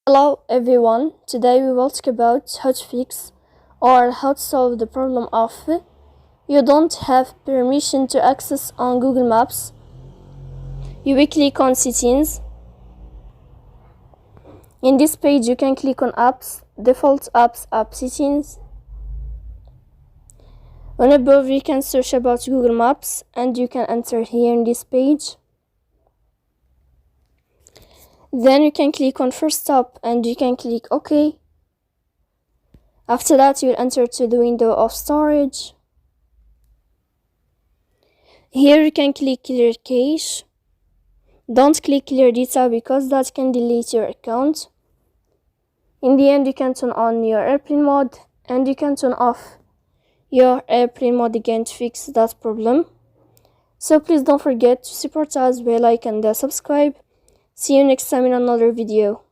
Hello everyone, today we will talk about how to fix or how to solve the problem of you don't have permission to access on Google Maps. You will click on settings. In this page you can click on apps, default apps, app settings. On above you can search about Google Maps and you can enter here in this page. Then you can click on first stop and you can click OK. After that you'll enter to the window of storage. Here you can click clear cache. Don't click clear data because that can delete your account. In the end you can turn on your airplane mode and you can turn off your airplane mode again to fix that problem. So please don't forget to support us by like and subscribe. See you next time in another video.